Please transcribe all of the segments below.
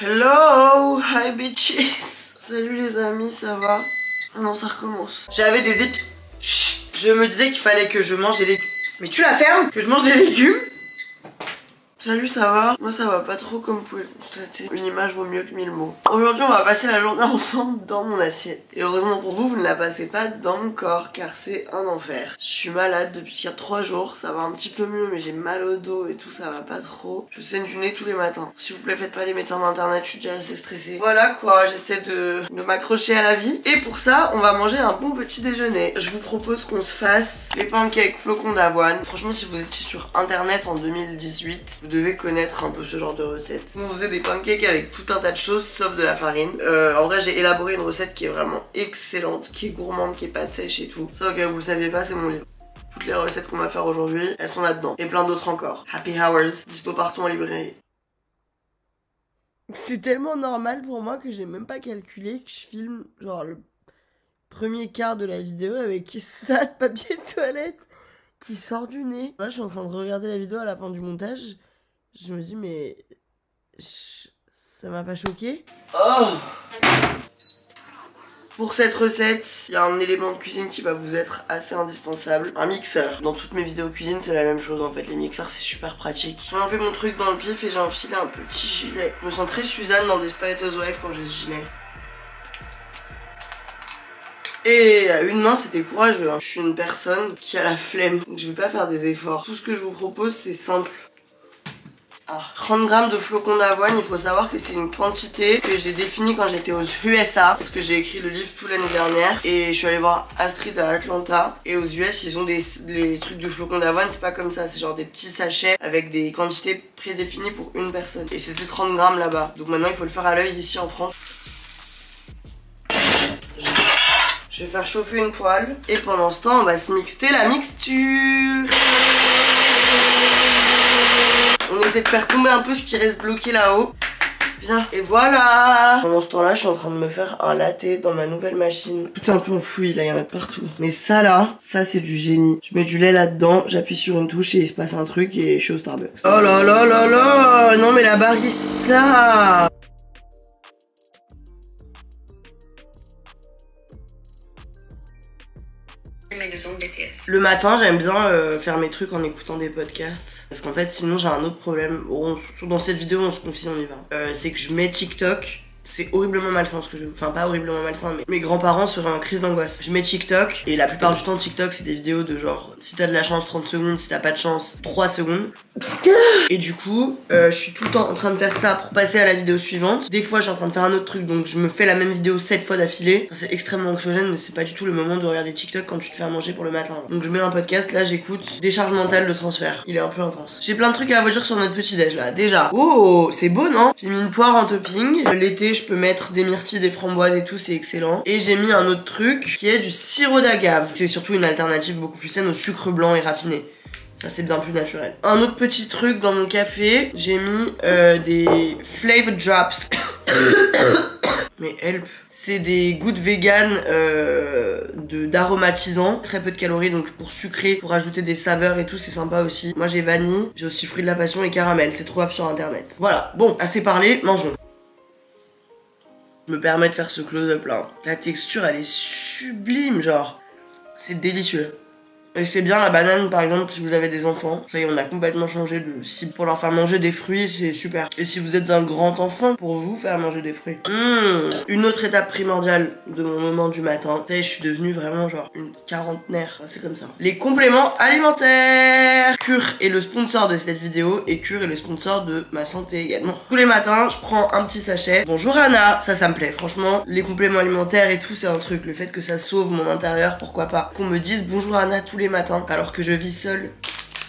Hello, hi bitches. Salut les amis, ça va? Ah non, ça recommence. J'avais des épis. Je me disais qu'il fallait que je mange des légumes. Mais tu la fermes? Que je mange des légumes? Salut, ça va? Moi ça va pas trop comme vous pouvez le constater. Une image vaut mieux que 1000 mots. Aujourd'hui on va passer la journée ensemble dans mon assiette. Et heureusement pour vous, vous ne la passez pas dans mon corps car c'est un enfer. Je suis malade depuis 3 jours, ça va un petit peu mieux mais j'ai mal au dos et tout, ça va pas trop. Je saigne du nez tous les matins. S'il vous plaît faites pas les médecins d'internet, je suis déjà assez stressée. Voilà quoi, j'essaie de m'accrocher à la vie. Et pour ça, on va manger un bon petit déjeuner. Je vous propose qu'on se fasse les pancakes flocons d'avoine. Franchement si vous étiez sur internet en 2018, vous devez connaître un peu ce genre de recette. On faisait des pancakes avec tout un tas de choses sauf de la farine. En vrai j'ai élaboré une recette qui est vraiment excellente, qui est gourmande, qui est pas sèche et tout. Ça, ok, vous le saviez pas, c'est mon livre. Toutes les recettes qu'on va faire aujourd'hui, elles sont là-dedans. Et plein d'autres encore. Happy Hours, dispo partout en librairie. C'est tellement normal pour moi que j'ai même pas calculé que je filme genre le premier quart de la vidéo avec ça de papier de toilette qui sort du nez. Là je suis en train de regarder la vidéo à la fin du montage. Je me dis mais ça m'a pas choqué. Oh! Pour cette recette, il y a un élément de cuisine qui va vous être assez indispensable. Un mixeur. Dans toutes mes vidéos cuisine, c'est la même chose en fait. Les mixeurs, c'est super pratique. J'ai enlevé mon truc dans le pif et j'ai enfilé un petit gilet. Je me sens très Suzanne dans Desperate Housewives quand j'ai ce gilet. Et à une main, c'était courageux. Je suis une personne qui a la flemme. Donc je vais pas faire des efforts. Tout ce que je vous propose, c'est simple. 30 grammes de flocons d'avoine, il faut savoir que c'est une quantité que j'ai définie quand j'étais aux USA parce que j'ai écrit le livre toute l'année dernière et je suis allée voir Astrid à Atlanta et aux US ils ont des trucs de flocons d'avoine, c'est pas comme ça, c'est genre des petits sachets avec des quantités prédéfinies pour une personne et c'était 30 grammes là-bas, donc maintenant il faut le faire à l'œil ici en France. Je vais faire chauffer une poêle et pendant ce temps on va se mixer la mixture. On essaie de faire tomber un peu ce qui reste bloqué là-haut. Viens. Et voilà. Pendant ce temps-là, je suis en train de me faire un latte dans ma nouvelle machine. Tout est un peu enfoui, là, il y en a de partout. Mais ça, là, ça, c'est du génie. Je mets du lait là-dedans, j'appuie sur une touche et il se passe un truc et je suis au Starbucks. Oh là là là là. Non, mais la barista. Le matin, j'aime bien faire mes trucs en écoutant des podcasts. Parce qu'en fait, sinon j'ai un autre problème. Dans cette vidéo, on se confie, on y va. C'est que je mets TikTok. C'est horriblement malsain ce que je... Enfin, pas horriblement malsain, mais mes grands-parents seraient en crise d'angoisse. Je mets TikTok, et la plupart du temps, TikTok, c'est des vidéos de genre, si t'as de la chance, 30 secondes, si t'as pas de chance, 3 secondes. Et du coup, je suis tout le temps en train de faire ça pour passer à la vidéo suivante. Des fois, je suis en train de faire un autre truc, donc je me fais la même vidéo 7 fois d'affilée. Enfin, c'est extrêmement anxiogène, mais c'est pas du tout le moment de regarder TikTok quand tu te fais à manger pour le matin. Donc je mets un podcast, là, j'écoute Décharge mentale de transfert. Il est un peu intense. J'ai plein de trucs à vous dire sur notre petit déj, là. Déjà, oh, c'est beau, non? J'ai mis une poire en topping. L'été, je peux mettre des myrtilles, des framboises et tout, c'est excellent. Et j'ai mis un autre truc qui est du sirop d'agave. C'est surtout une alternative beaucoup plus saine au sucre blanc et raffiné. Ça c'est bien plus naturel. Un autre petit truc dans mon café, j'ai mis des flavor drops. Mais help. C'est des gouttes vegan d'aromatisants. Très peu de calories, donc pour sucrer, pour ajouter des saveurs et tout, c'est sympa aussi. Moi j'ai vanille, j'ai aussi fruit de la passion et caramel. C'est trouvable sur internet. Voilà, bon, assez parlé, mangeons. Me permet de faire ce close-up là. La texture elle est sublime, genre. C'est délicieux. Et c'est bien la banane par exemple si vous avez des enfants. Ça y est, on a complètement changé de cible. Pour leur faire manger des fruits, c'est super. Et si vous êtes un grand enfant, pour vous faire manger des fruits. Une autre étape primordiale de mon moment du matin. Tu sais, je suis devenue vraiment genre une quarantenaire. C'est comme ça. Les compléments alimentaires. Cure est le sponsor de cette vidéo et Cure est le sponsor de ma santé également. Tous les matins, je prends un petit sachet. Bonjour Anna. Ça me plaît. Franchement, les compléments alimentaires et tout, c'est un truc. Le fait que ça sauve mon intérieur, pourquoi pas. Qu'on me dise bonjour Anna tous les matins alors que je vis seule,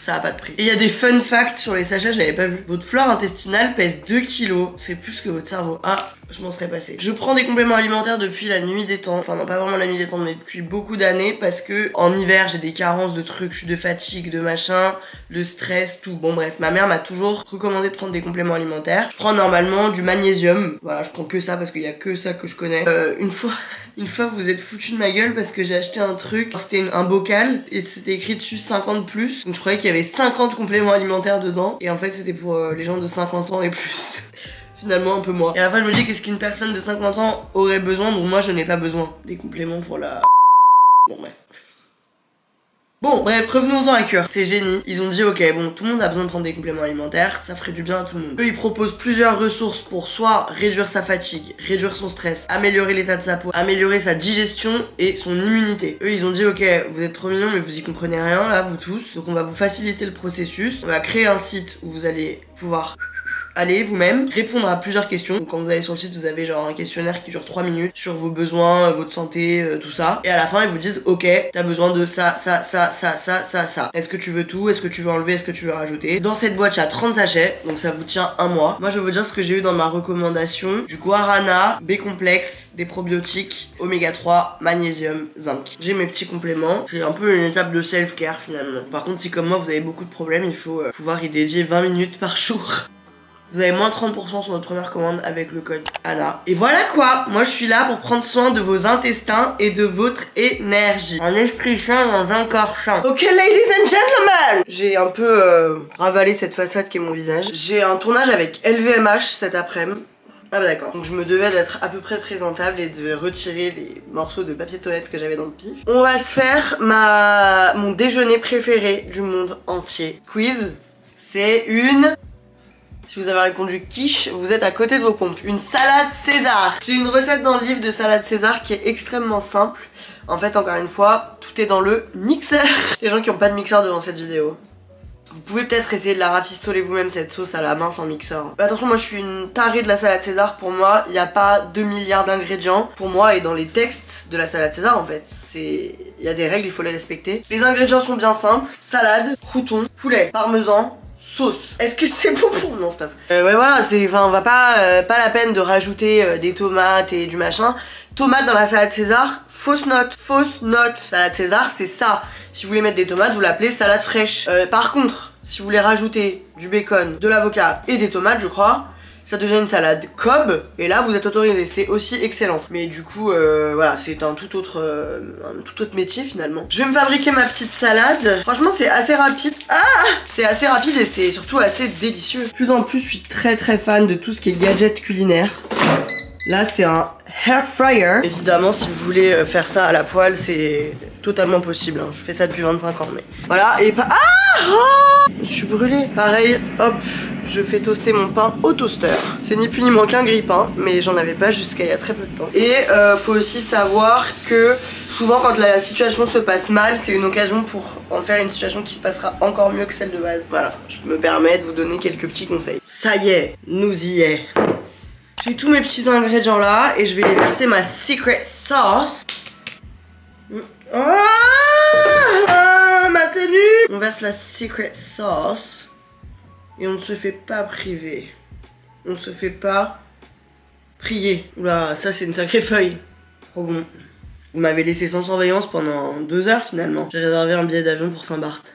ça a pas de prix. Et il y a des fun facts sur les sachets, je l'avais pas vu. Votre flore intestinale pèse 2 kilos, c'est plus que votre cerveau. Ah, je m'en serais passé. Je prends des compléments alimentaires depuis la nuit des temps, enfin non pas vraiment la nuit des temps mais depuis beaucoup d'années parce que en hiver j'ai des carences de trucs, de fatigue, de machin, le stress, tout. Bon bref, ma mère m'a toujours recommandé de prendre des compléments alimentaires. Je prends normalement du magnésium, voilà je prends que ça parce qu'il y a que ça que je connais. Une fois vous êtes foutu de ma gueule parce que j'ai acheté un truc, c'était un bocal et c'était écrit dessus 50+, donc je croyais qu'il y avait 50 compléments alimentaires dedans et en fait c'était pour les gens de 50 ans et plus. finalement un peu moi. Et à la fois je me dis qu'est-ce qu'une personne de 50 ans aurait besoin dont moi je n'ai pas besoin. Des compléments pour la... Bon bref. Bon bref, revenons-en à cœur. C'est génie. Ils ont dit ok bon tout le monde a besoin de prendre des compléments alimentaires, ça ferait du bien à tout le monde. Eux ils proposent plusieurs ressources pour soit réduire sa fatigue, réduire son stress, améliorer l'état de sa peau, améliorer sa digestion et son immunité. Eux ils ont dit ok vous êtes trop mignons mais vous y comprenez rien là vous tous. Donc on va vous faciliter le processus. On va créer un site où vous allez pouvoir... allez vous-même répondre à plusieurs questions. Donc quand vous allez sur le site vous avez genre un questionnaire qui dure 3 minutes sur vos besoins, votre santé, tout ça. Et à la fin ils vous disent ok t'as besoin de ça. Est-ce que tu veux tout? Est-ce que tu veux enlever? Est-ce que tu veux rajouter? Dans cette boîte il y a 30 sachets donc ça vous tient un mois. Moi je vais vous dire ce que j'ai eu dans ma recommandation. Du guarana, B-complexe, des probiotiques, oméga 3, magnésium, zinc. J'ai mes petits compléments. C'est un peu une étape de self-care finalement. Par contre si comme moi vous avez beaucoup de problèmes il faut pouvoir y dédier 20 minutes par jour. Vous avez moins 30% sur votre première commande avec le code ANNA. Et voilà quoi, moi je suis là pour prendre soin de vos intestins et de votre énergie. Un esprit sain dans un corps sain. Ok ladies and gentlemen, j'ai un peu ravalé cette façade qui est mon visage. J'ai un tournage avec LVMH cet après-midi. Ah bah d'accord, donc je me devais d'être à peu près présentable et de retirer les morceaux de papier toilette que j'avais dans le pif. On va se faire mon déjeuner préféré du monde entier. Quiz, c'est une... Si vous avez répondu quiche, vous êtes à côté de vos pompes. Une salade César. J'ai une recette dans le livre de salade César qui est extrêmement simple. En fait, encore une fois, tout est dans le mixeur. Les gens qui n'ont pas de mixeur devant cette vidéo. Vous pouvez peut-être essayer de la rafistoler vous-même cette sauce à la main sans mixeur. Mais attention, moi je suis une tarée de la salade César. Pour moi, il n'y a pas 2 milliards d'ingrédients. Pour moi et dans les textes de la salade César en fait. Il y a des règles, il faut les respecter. Les ingrédients sont bien simples. Salade, crouton, poulet, parmesan, sauce. Est-ce que c'est bon pour... Non, stop. Ouais, voilà, on va pas la peine de rajouter des tomates et du machin. Tomates dans la salade César, fausse note. Fausse note. Salade César, c'est ça. Si vous voulez mettre des tomates, vous l'appelez salade fraîche. Par contre, si vous voulez rajouter du bacon, de l'avocat et des tomates, je crois, ça devient une salade Cobb. Et là, vous êtes autorisé. C'est aussi excellent. Mais du coup, voilà, c'est un tout autre métier finalement. Je vais me fabriquer ma petite salade. Franchement, c'est assez rapide. Ah, c'est assez rapide et c'est surtout assez délicieux. De plus en plus, je suis très fan de tout ce qui est gadget culinaire. Là, c'est un hair fryer. Évidemment, si vous voulez faire ça à la poêle, c'est totalement possible. Hein. Je fais ça depuis 25 ans, mais voilà. Et pas... Ah oh, je suis brûlée. Pareil, hop, je fais toaster mon pain au toaster. C'est ni plus ni moins qu'un grille-pain, mais j'en avais pas jusqu'à il y a très peu de temps. Et faut aussi savoir que souvent, quand la situation se passe mal, c'est une occasion pour en faire une situation qui se passera encore mieux que celle de base. Voilà, je me permets de vous donner quelques petits conseils. Ça y est, nous y est. J'ai tous mes petits ingrédients là et je vais les verser ma secret sauce. Ma tenue. On verse la secret sauce et on ne se fait pas priver. On ne se fait pas prier. Oula, ça c'est une sacrée feuille. Trop bon. Vous m'avez laissé sans surveillance pendant 2 heures finalement. J'ai réservé un billet d'avion pour Saint-Barth.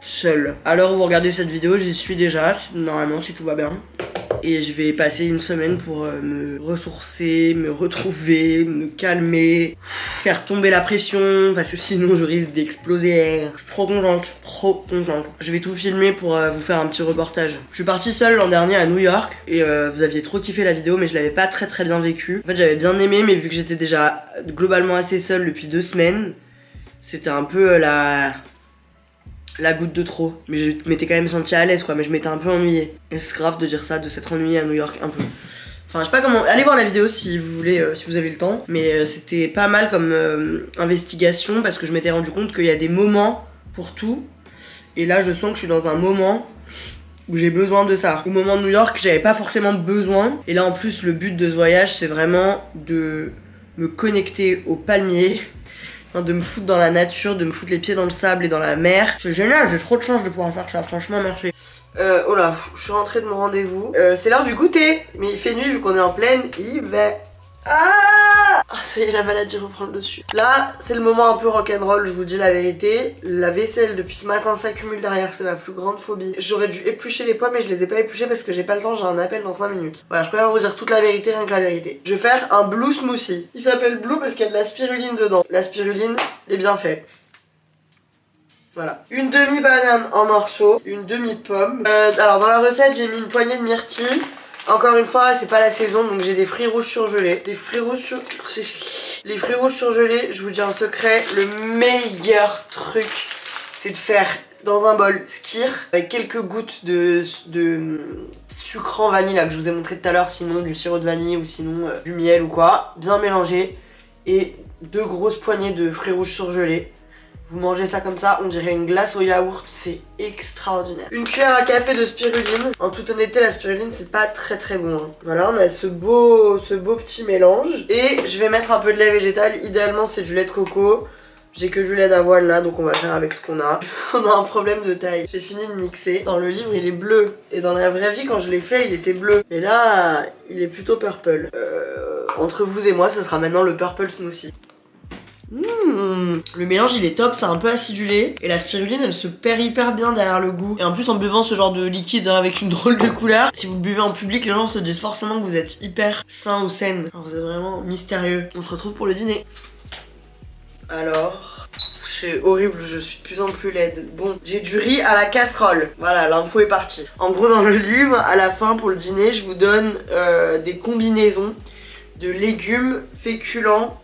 Seul. À l'heure où vous regardez cette vidéo, j'y suis déjà, normalement si tout va bien. Et je vais passer une semaine pour me ressourcer, me retrouver, me calmer, faire tomber la pression, parce que sinon je risque d'exploser. Je suis trop contente, trop contente. Je vais tout filmer pour vous faire un petit reportage. Je suis partie seule l'an dernier à New York, et vous aviez trop kiffé la vidéo, mais je l'avais pas très bien vécu. En fait j'avais bien aimé, mais vu que j'étais déjà globalement assez seule depuis 2 semaines, c'était un peu la goutte de trop. Mais je m'étais quand même sentie à l'aise quoi, mais je m'étais un peu ennuyée. Et c'est grave de dire ça, de s'être ennuyée à New York un peu. Enfin je sais pas comment, allez voir la vidéo si vous voulez, si vous avez le temps. Mais c'était pas mal comme investigation parce que je m'étais rendu compte qu'il y a des moments pour tout. Et là je sens que je suis dans un moment où j'ai besoin de ça. Au moment de New York j'avais pas forcément besoin. Et là en plus le but de ce voyage c'est vraiment de me connecter aux palmiers, de me foutre dans la nature, de me foutre les pieds dans le sable et dans la mer. C'est génial, j'ai trop de chance de pouvoir faire ça, franchement merci. Oh là, je suis rentrée de mon rendez-vous. C'est l'heure du goûter, mais il fait nuit vu qu'on est en pleine hiver. Ah, ça y est, la maladie reprend le dessus. Là, c'est le moment un peu rock'n'roll, je vous dis la vérité. La vaisselle depuis ce matin s'accumule derrière, c'est ma plus grande phobie. J'aurais dû éplucher les pommes mais je les ai pas épluchées parce que j'ai pas le temps, j'ai un appel dans 5 minutes. Voilà, je préfère vous dire toute la vérité, rien que la vérité. Je vais faire un blue smoothie. Il s'appelle blue parce qu'il y a de la spiruline dedans. La spiruline est bien faite. Voilà. Une demi-banane en morceaux, une demi-pomme. Alors dans la recette, j'ai mis une poignée de myrtille. Encore une fois, c'est pas la saison, donc j'ai des fruits rouges surgelés. Les fruits rouges surgelés, je vous dis un secret, le meilleur truc, c'est de faire dans un bol skyr avec quelques gouttes de sucrant vanille là, que je vous ai montré tout à l'heure, sinon du sirop de vanille ou sinon du miel ou quoi. Bien mélangé et 2 grosses poignées de fruits rouges surgelés. Vous mangez ça comme ça, on dirait une glace au yaourt, c'est extraordinaire. Une cuillère à café de spiruline. En toute honnêteté, la spiruline, c'est pas très bon. Hein. Voilà, on a ce beau petit mélange. Et je vais mettre un peu de lait végétal. Idéalement, c'est du lait de coco. J'ai que du lait d'avoine là, donc on va faire avec ce qu'on a. On a un problème de taille. J'ai fini de mixer. Dans le livre, il est bleu. Et dans la vraie vie, quand je l'ai fait, il était bleu. Et là, il est plutôt purple. Entre vous et moi, ce sera maintenant le purple smoothie. Le mélange il est top, c'est un peu acidulé et la spiruline elle se perd hyper bien derrière le goût. Et en plus en buvant ce genre de liquide avec une drôle de couleur, si vous le buvez en public, les gens se disent forcément que vous êtes hyper sain ou saine. Alors vous êtes vraiment mystérieux. On se retrouve pour le dîner. Alors, c'est horrible, je suis de plus en plus laide. Bon, j'ai du riz à la casserole. Voilà, l'info est partie. En gros dans le livre, à la fin pour le dîner, je vous donne des combinaisons de légumes, féculents,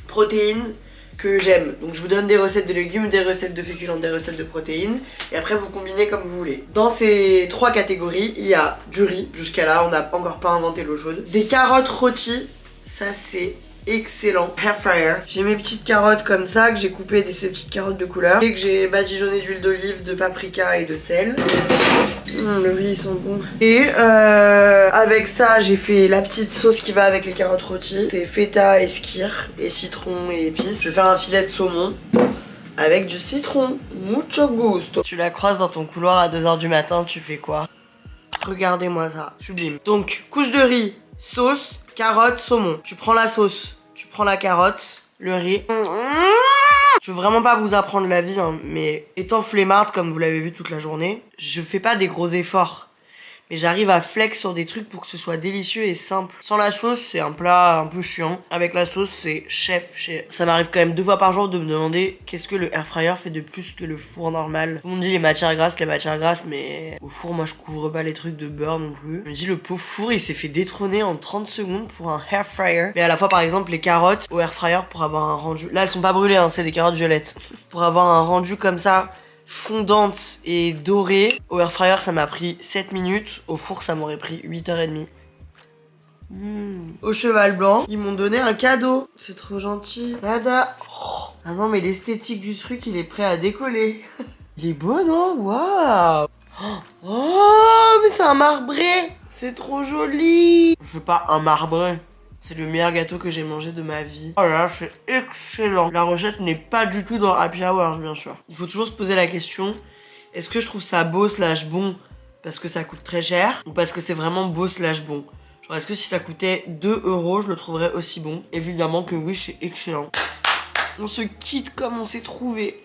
protéines que j'aime. Donc je vous donne des recettes de légumes, des recettes de féculents, des recettes de protéines et après vous combinez comme vous voulez. Dans ces 3 catégories, il y a du riz, jusqu'à là on n'a encore pas inventé l'eau chaude. Des carottes rôties, ça c'est excellent. Air fryer. J'ai mes petites carottes comme ça que j'ai coupées, ces petites carottes de couleur et que j'ai badigeonné d'huile d'olive, de paprika et de sel. Le riz ils sont bons. Et avec ça j'ai fait la petite sauce qui va avec les carottes rôties. C'est feta et skyr et citron et épices. Je vais faire un filet de saumon avec du citron. Mucho gusto. Tu la croises dans ton couloir à 2 h du matin, tu fais quoi? Regardez-moi ça, sublime. Donc couche de riz, sauce, carotte, saumon. Tu prends la sauce, tu prends la carotte, le riz. Je veux vraiment pas vous apprendre la vie, hein, mais étant flemmarde comme vous l'avez vu toute la journée, je fais pas des gros efforts. Mais j'arrive à flex sur des trucs pour que ce soit délicieux et simple. Sans la sauce, c'est un plat un peu chiant. Avec la sauce, c'est chef. Ça m'arrive quand même 2 fois par jour de me demander qu'est-ce que le air fryer fait de plus que le four normal. Tout le monde dit les matières grasses, mais au four, moi je couvre pas les trucs de beurre non plus. Je me dis le pauvre four, il s'est fait détrôner en 30 secondes pour un air fryer. Mais à la fois, par exemple, les carottes au air fryer pour avoir un rendu. Là, elles sont pas brûlées, hein, c'est des carottes violettes. Pour avoir un rendu comme ça, fondante et dorée. Au air fryer ça m'a pris 7 minutes, au four ça m'aurait pris 8h30. Au cheval blanc, ils m'ont donné un cadeau. C'est trop gentil. Dada. Oh. Ah non mais l'esthétique du truc il est prêt à décoller. Il est beau non? Waouh. Oh mais c'est un marbré. C'est trop joli. Je veux pas un marbré. C'est le meilleur gâteau que j'ai mangé de ma vie. Oh là là, c'est excellent. La recette n'est pas du tout dans Happy Hours, bien sûr. Il faut toujours se poser la question, est-ce que je trouve ça beau / bon parce que ça coûte très cher ou parce que c'est vraiment beau / bon? Genre, est-ce que si ça coûtait 2 €, je le trouverais aussi bon? Évidemment que oui, c'est excellent. On se quitte comme on s'est trouvé.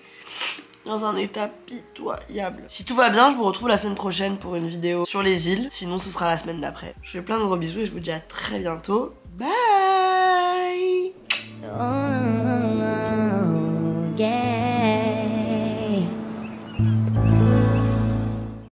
Dans un état pitoyable. Si tout va bien, je vous retrouve la semaine prochaine pour une vidéo sur les îles. Sinon, ce sera la semaine d'après. Je fais plein de gros bisous et je vous dis à très bientôt. Bye.